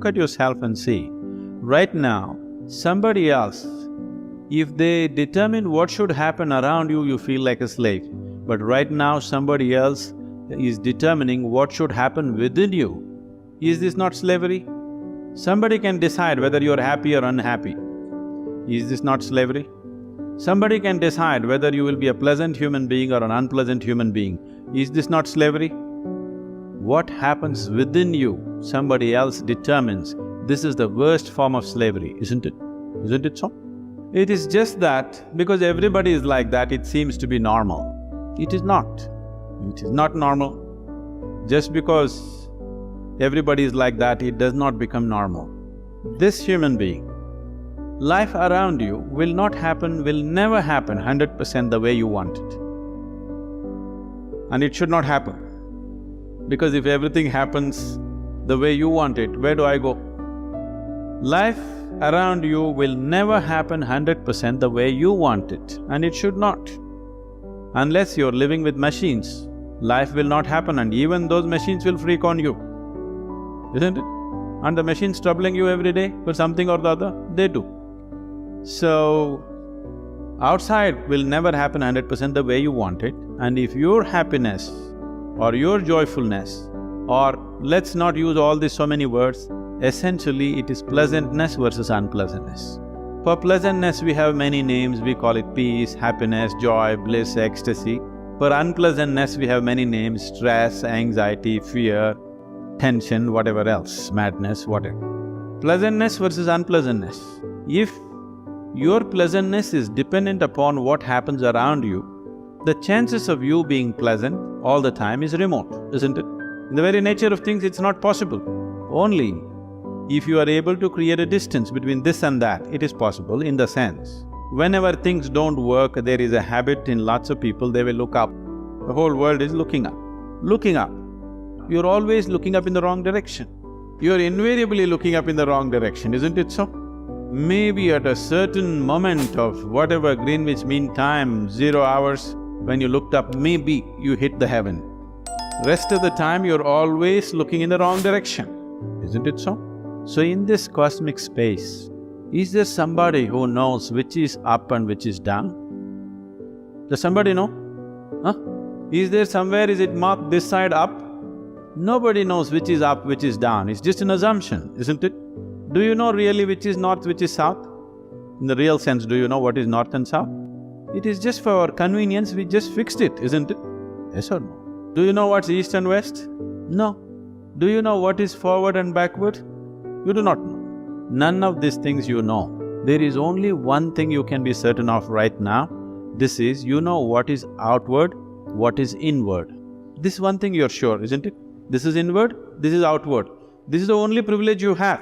look at yourself and see, right now, somebody else, if they determine what should happen around you, you feel like a slave. But right now, somebody else is determining what should happen within you. Is this not slavery? Somebody can decide whether you're happy or unhappy. Is this not slavery? Somebody can decide whether you will be a pleasant human being or an unpleasant human being. Is this not slavery? What happens within you, somebody else determines. This is the worst form of slavery, isn't it? Isn't it so? It is just that because everybody is like that, it seems to be normal. It is not. It is not normal. Just because everybody is like that, it does not become normal. This human being, life around you will not happen, will never happen 100% the way you want it. And it should not happen. Because if everything happens the way you want it, where do I go? Life around you will never happen 100% the way you want it, and it should not. Unless you're living with machines, life will not happen and even those machines will freak on you, isn't it? And the machines troubling you every day for something or the other, they do. So, outside will never happen 100% the way you want it, and if your happiness or your joyfulness, or let's not use all these so many words, essentially it is pleasantness versus unpleasantness. For pleasantness we have many names, we call it peace, happiness, joy, bliss, ecstasy. For unpleasantness we have many names, stress, anxiety, fear, tension, whatever else, madness, whatever. Pleasantness versus unpleasantness. If your pleasantness is dependent upon what happens around you, the chances of you being pleasant all the time is remote, isn't it? In the very nature of things, it's not possible. Only if you are able to create a distance between this and that, it is possible in the sense, whenever things don't work, there is a habit in lots of people, they will look up. The whole world is looking up. Looking up. You're always looking up in the wrong direction. You're invariably looking up in the wrong direction, isn't it so? Maybe at a certain moment of whatever Greenwich Mean Time, 0 hours, when you looked up, maybe you hit the heaven. Rest of the time, you're always looking in the wrong direction, isn't it so? So in this cosmic space, is there somebody who knows which is up and which is down? Does somebody know? Huh? Is there somewhere, is it marked this side up? Nobody knows which is up, which is down, it's just an assumption, isn't it? Do you know really which is north, which is south? In the real sense, do you know what is north and south? It is just for our convenience, we just fixed it, isn't it? Yes or no? Do you know what's east and west? No. Do you know what is forward and backward? You do not know. None of these things you know. There is only one thing you can be certain of right now. This is, you know what is outward, what is inward. This one thing you're sure, isn't it? This is inward, this is outward. This is the only privilege you have.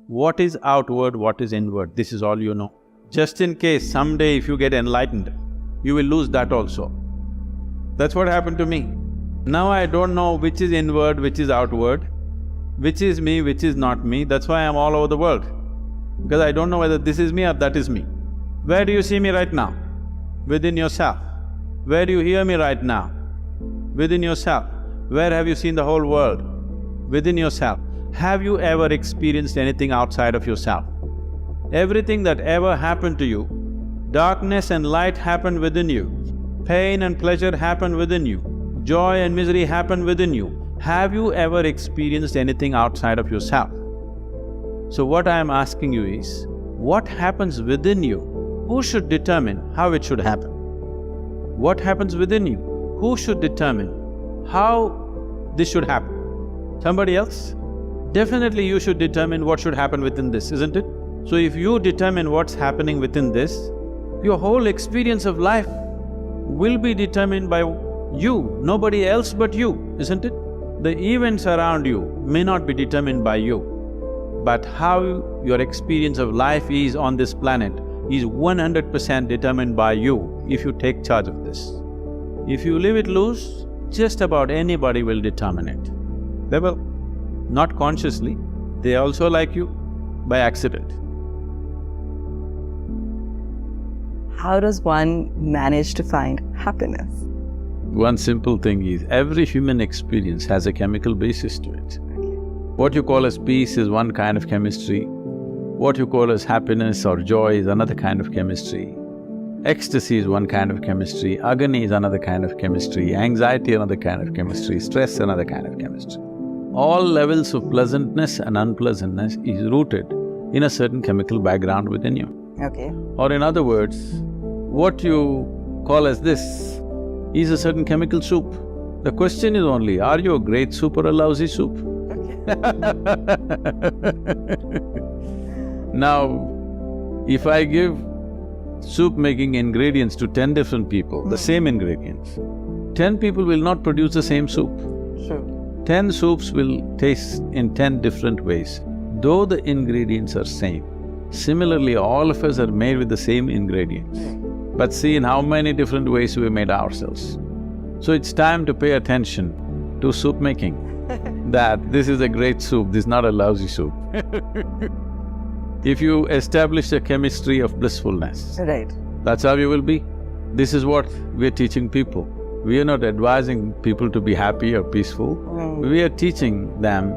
What is outward, what is inward, this is all you know. Just in case someday if you get enlightened, you will lose that also. That's what happened to me. Now I don't know which is inward, which is outward, which is me, which is not me, that's why I'm all over the world. Because I don't know whether this is me or that is me. Where do you see me right now? Within yourself. Where do you hear me right now? Within yourself. Where have you seen the whole world? Within yourself. Have you ever experienced anything outside of yourself? Everything that ever happened to you, darkness and light happened within you, pain and pleasure happened within you, joy and misery happened within you. Have you ever experienced anything outside of yourself? So what I am asking you is, what happens within you? Who should determine how it should happen? What happens within you? Who should determine how this should happen? Somebody else? Definitely you should determine what should happen within this, isn't it? So if you determine what's happening within this, your whole experience of life will be determined by you, nobody else but you, isn't it? The events around you may not be determined by you, but how your experience of life is on this planet is 100% determined by you if you take charge of this. If you leave it loose, just about anybody will determine it. They will. Not consciously, they also like you by accident. How does one manage to find happiness? One simple thing is, every human experience has a chemical basis to it. What you call as peace is one kind of chemistry. What you call as happiness or joy is another kind of chemistry. Ecstasy is one kind of chemistry, agony is another kind of chemistry, anxiety another kind of chemistry, stress another kind of chemistry. All levels of pleasantness and unpleasantness is rooted in a certain chemical background within you. Okay. Or in other words, what you call as this is a certain chemical soup. The question is only, are you a great soup or a lousy soup? Now, if I give soup-making ingredients to 10 different people, the same ingredients, 10 people will not produce the same soup. Sure. 10 soups will taste in 10 different ways, though the ingredients are same. Similarly, all of us are made with the same ingredients, but see in how many different ways we made ourselves. So it's time to pay attention to soup making, that this is a great soup, this is not a lousy soup. If you establish a chemistry of blissfulness, Right. that's how you will be. This is what we're teaching people. We are not advising people to be happy or peaceful. We are teaching them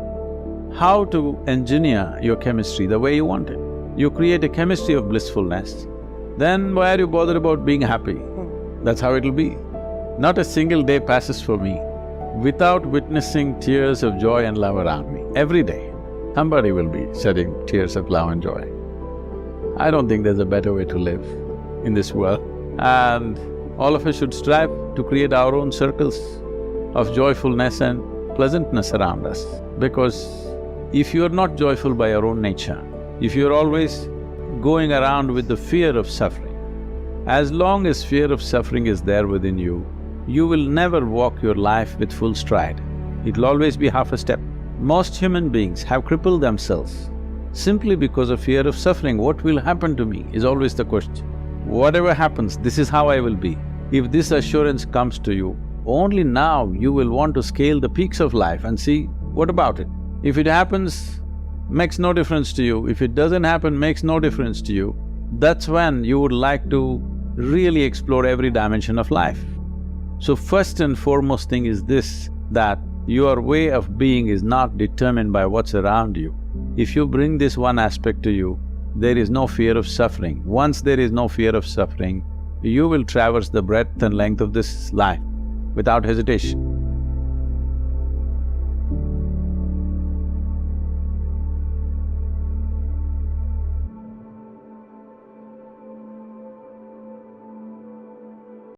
how to engineer your chemistry the way you want it. You create a chemistry of blissfulness, then why are you bothered about being happy? That's how it'll be. Not a single day passes for me without witnessing tears of joy and love around me. Every day, somebody will be shedding tears of love and joy. I don't think there's a better way to live in this world, and all of us should strive to create our own circles of joyfulness and pleasantness around us. Because if you're not joyful by your own nature, if you're always going around with the fear of suffering, as long as fear of suffering is there within you, you will never walk your life with full stride. It'll always be half a step. Most human beings have crippled themselves simply because of fear of suffering. What will happen to me is always the question. Whatever happens, this is how I will be. If this assurance comes to you, only now you will want to scale the peaks of life and see, what about it? If it happens, makes no difference to you. If it doesn't happen, makes no difference to you. That's when you would like to really explore every dimension of life. So first and foremost thing is this, that your way of being is not determined by what's around you. If you bring this one aspect to you, there is no fear of suffering. Once there is no fear of suffering, you will traverse the breadth and length of this life without hesitation.